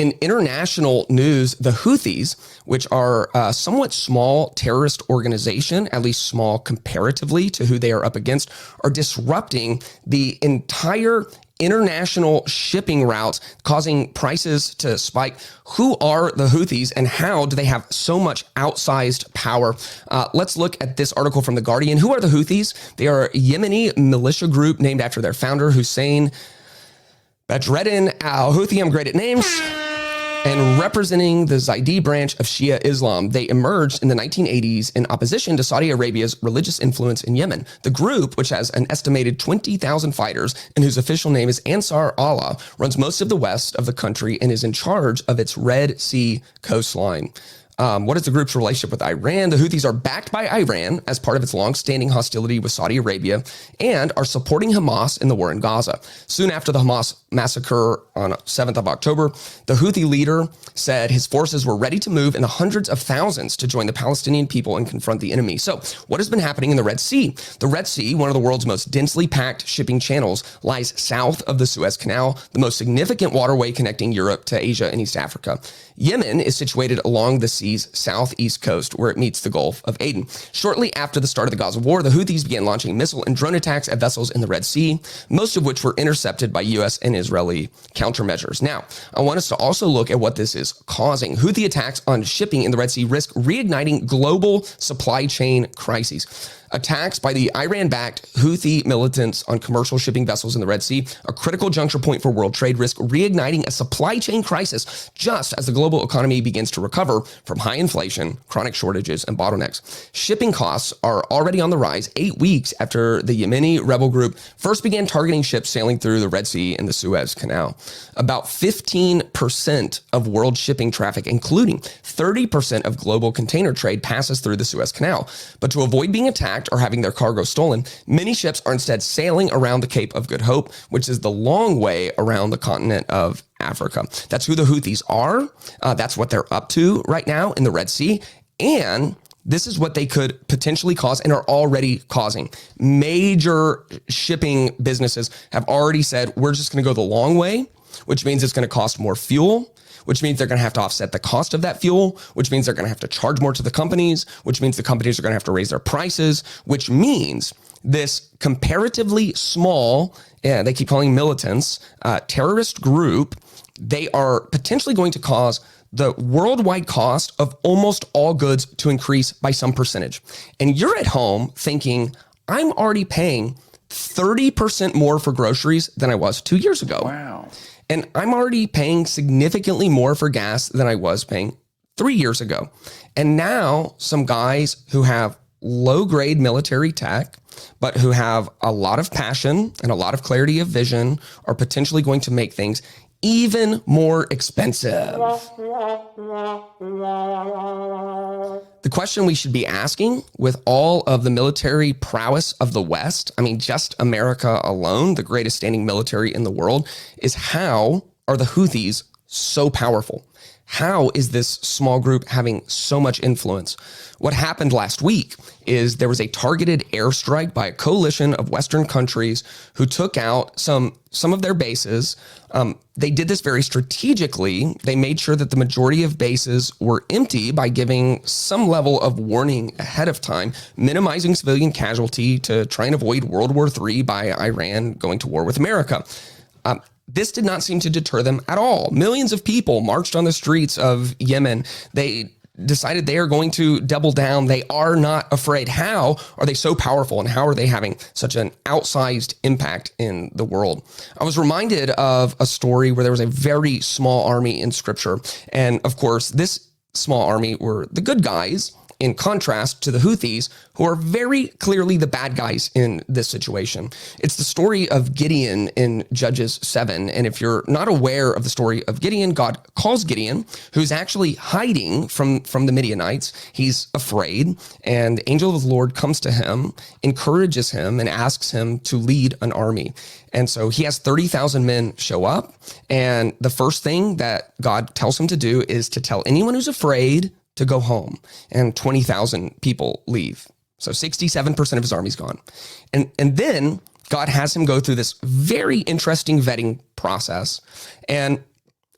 In international news, the Houthis, which are a somewhat small terrorist organization, at least small comparatively to who they are up against, are disrupting the entire international shipping routes, causing prices to spike. Who are the Houthis and how do they have so much outsized power? Let's look at this article from The Guardian. Who are the Houthis? They are a Yemeni militia group named after their founder, Hussein Badreddin al-Houthi. I'm great at names. And representing the Zaidi branch of Shia Islam, they emerged in the 1980s in opposition to Saudi Arabia's religious influence in Yemen. The group, which has an estimated 20,000 fighters and whose official name is Ansar Allah, runs most of the west of the country and is in charge of its Red Sea coastline. What is the group's relationship with Iran? The Houthis are backed by Iran as part of its long-standing hostility with Saudi Arabia and are supporting Hamas in the war in Gaza. Soon after the Hamas massacre on 7th of October, the Houthi leader said his forces were ready to move in the hundreds of thousands to join the Palestinian people and confront the enemy. So what has been happening in the Red Sea? The Red Sea, one of the world's most densely packed shipping channels, lies south of the Suez Canal, the most significant waterway connecting Europe to Asia and East Africa. Yemen is situated along the sea's southeast coast, where it meets the Gulf of Aden. Shortly after the start of the Gaza war, the Houthis began launching missile and drone attacks at vessels in the Red Sea, most of which were intercepted by U.S. and Israeli countermeasures. Now, I want us to also look at what this is causing. Houthi attacks on shipping in the Red Sea risk reigniting global supply chain crises. Attacks by the Iran-backed Houthi militants on commercial shipping vessels in the Red Sea, a critical juncture point for world trade, risk reigniting a supply chain crisis just as the global economy begins to recover from high inflation, chronic shortages, and bottlenecks. Shipping costs are already on the rise 8 weeks after the Yemeni rebel group first began targeting ships sailing through the Red Sea and the Suez Canal. About 15% of world shipping traffic, including 30% of global container trade, passes through the Suez Canal. But to avoid being attacked or having their cargo stolen, many ships are instead sailing around the Cape of Good Hope, which is the long way around the continent of Africa. That's who the Houthis are. That's what they're up to right now in the Red Sea. And this is what they could potentially cause and are already causing. Major shipping businesses have already said, we're just going to go the long way, which means it's going to cost more fuel, which means they're going to have to offset the cost of that fuel, which means they're going to have to charge more to the companies, which means the companies are going to have to raise their prices, which means this comparatively small, they keep calling militants, terrorist group, they are potentially going to cause the worldwide cost of almost all goods to increase by some percentage. And you're at home thinking, I'm already paying 30% more for groceries than I was 2 years ago. Wow. And I'm already paying significantly more for gas than I was paying 3 years ago. And now some guys who have low-grade military tech, but who have a lot of passion and a lot of clarity of vision are potentially going to make things even more expensive. The question we should be asking with all of the military prowess of the West, I mean, just America alone, the greatest standing military in the world, is how are the Houthis so powerful? How is this small group having so much influence? What happened last week is there was a targeted airstrike by a coalition of Western countries who took out some of their bases. They did this very strategically. They made sure that the majority of bases were empty by giving some level of warning ahead of time, minimizing civilian casualty to try and avoid World War III by Iran going to war with America. This did not seem to deter them at all. Millions of people marched on the streets of Yemen. They decided they are going to double down. They are not afraid. How are they so powerful and how are they having such an outsized impact in the world? I was reminded of a story where there was a very small army in scripture. And of course, this small army were the good guys, in contrast to the Houthis, who are very clearly the bad guys in this situation. It's the story of Gideon in Judges 7. And if you're not aware of the story of Gideon, God calls Gideon, who's actually hiding from the Midianites. He's afraid, and the angel of the Lord comes to him, encourages him, and asks him to lead an army. And so he has 30,000 men show up. And the first thing that God tells him to do is to tell anyone who's afraid to go home, and 20,000 people leave. So 67% of his army's gone. And then God has him go through this very interesting vetting process. And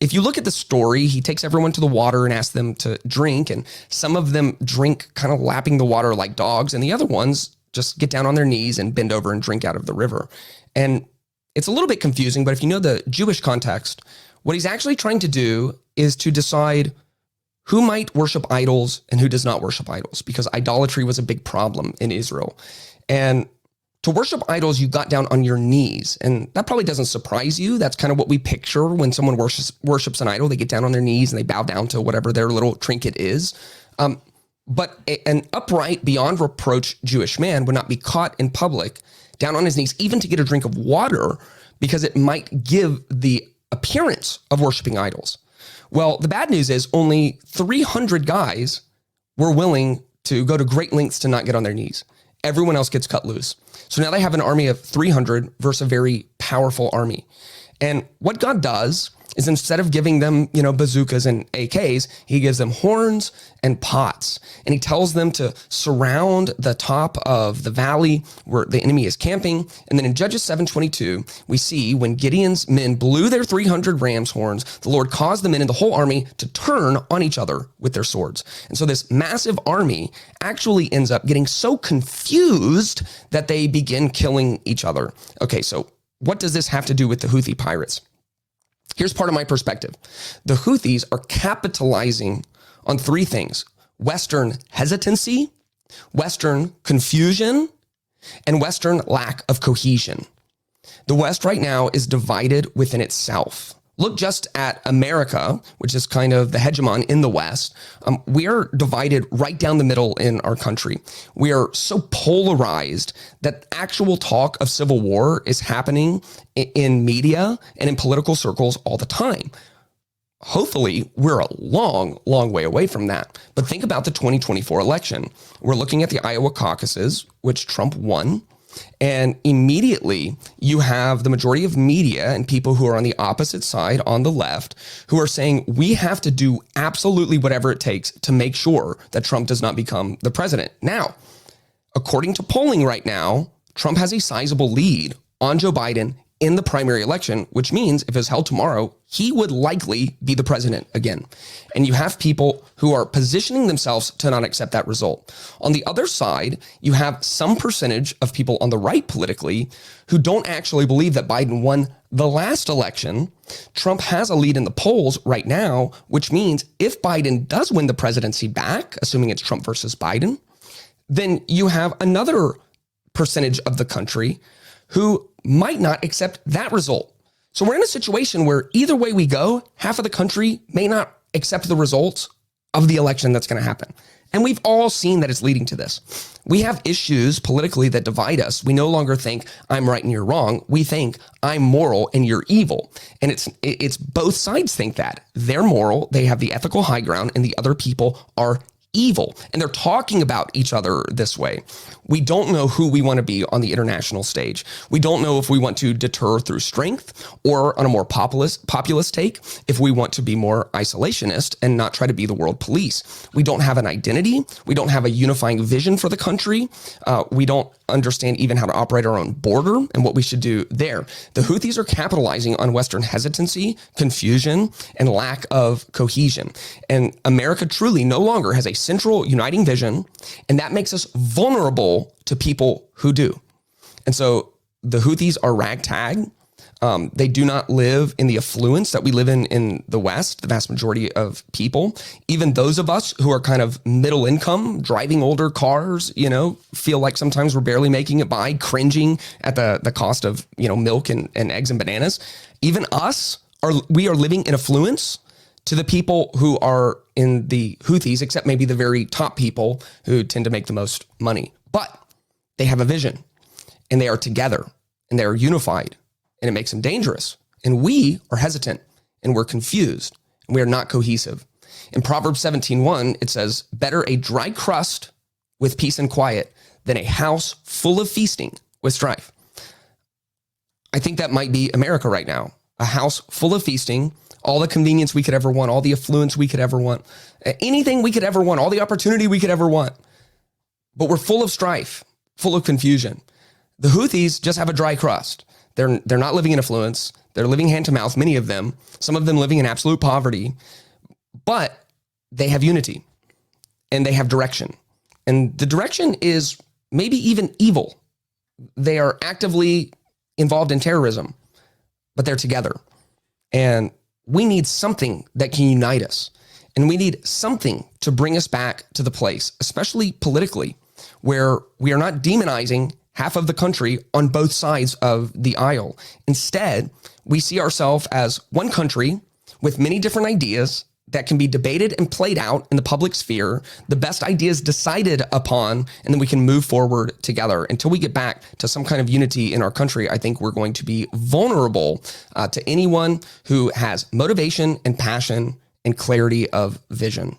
if you look at the story, he takes everyone to the water and asks them to drink. And some of them drink kind of lapping the water like dogs. And the other ones just get down on their knees and bend over and drink out of the river. And it's a little bit confusing, but if you know the Jewish context, what he's actually trying to do is to decide who might worship idols and who does not worship idols, because idolatry was a big problem in Israel. And to worship idols, you got down on your knees. And that probably doesn't surprise you. That's kind of what we picture when someone worships an idol. They get down on their knees and they bow down to whatever their little trinket is. But an upright, beyond reproach Jewish man would not be caught in public down on his knees, even to get a drink of water, because it might give the appearance of worshiping idols. Well, the bad news is only 300 guys were willing to go to great lengths to not get on their knees. Everyone else gets cut loose. So now they have an army of 300 versus a very powerful army. And what God does is, instead of giving them, bazookas and AKs, he gives them horns and pots. And he tells them to surround the top of the valley where the enemy is camping. And then in Judges 7:22, we see when Gideon's men blew their 300 ram's horns, the Lord caused the men in the whole army to turn on each other with their swords. And so this massive army actually ends up getting so confused that they begin killing each other. Okay, so what does this have to do with the Houthi pirates? Here's part of my perspective. The Houthis are capitalizing on three things: Western hesitancy, Western confusion, and Western lack of cohesion. The West right now is divided within itself. Look just at America, which is kind of the hegemon in the West. We are divided right down the middle in our country. We are so polarized that actual talk of civil war is happening in media and in political circles all the time. Hopefully, we're a long, long way away from that. But think about the 2024 election. We're looking at the Iowa caucuses, which Trump won. And immediately you have the majority of media and people who are on the opposite side, on the left, who are saying we have to do absolutely whatever it takes to make sure that Trump does not become the president. Now, according to polling right now, Trump has a sizable lead on Joe Biden in the primary election, which means if it's held tomorrow, he would likely be the president again. And you have people who are positioning themselves to not accept that result. On the other side, you have some percentage of people on the right politically who don't actually believe that Biden won the last election. Trump has a lead in the polls right now, which means if Biden does win the presidency back, assuming it's Trump versus Biden, then you have another percentage of the country who might not accept that result. So we're in a situation where either way we go, half of the country may not accept the results of the election that's going to happen. And we've all seen that it's leading to this. We have issues politically that divide us. We no longer think I'm right and you're wrong. We think I'm moral and you're evil. And it's both sides think that. They're moral, they have the ethical high ground, and the other people are evil. And they're talking about each other this way. We don't know who we want to be on the international stage. We don't know if we want to deter through strength, or on a more populist take, if we want to be more isolationist and not try to be the world police. We don't have an identity. We don't have a unifying vision for the country. We don't understand even how to operate our own border and what we should do there. The Houthis are capitalizing on Western hesitancy, confusion, and lack of cohesion. And America truly no longer has a central uniting vision, and that makes us vulnerable to people who do. And so the Houthis are ragtag. They do not live in the affluence that we live in the West, the vast majority of people. Even those of us who are kind of middle income, driving older cars, feel like sometimes we're barely making it by, cringing at the cost of, milk and eggs and bananas. Even us, we are living in affluence to the people who are in the Houthis, except maybe the very top people who tend to make the most money. But they have a vision, and they are together, and they are unified, and it makes them dangerous. And we are hesitant, and we're confused, and we are not cohesive. In Proverbs 17:1, it says, "Better a dry crust with peace and quiet than a house full of feasting with strife." I think that might be America right now. A house full of feasting, all the convenience we could ever want, all the affluence we could ever want, anything we could ever want, all the opportunity we could ever want. But we're full of strife, full of confusion. The Houthis just have a dry crust. They're not living in affluence. They're living hand to mouth, many of them, some of them living in absolute poverty, but they have unity and they have direction. And the direction is maybe even evil. They are actively involved in terrorism, but they're together. And we need something that can unite us. And we need something to bring us back to the place, especially politically, where we are not demonizing half of the country on both sides of the aisle. Instead, we see ourselves as one country with many different ideas that can be debated and played out in the public sphere, the best ideas decided upon, and then we can move forward together. Until we get back to some kind of unity in our country, I think we're going to be vulnerable to anyone who has motivation and passion and clarity of vision.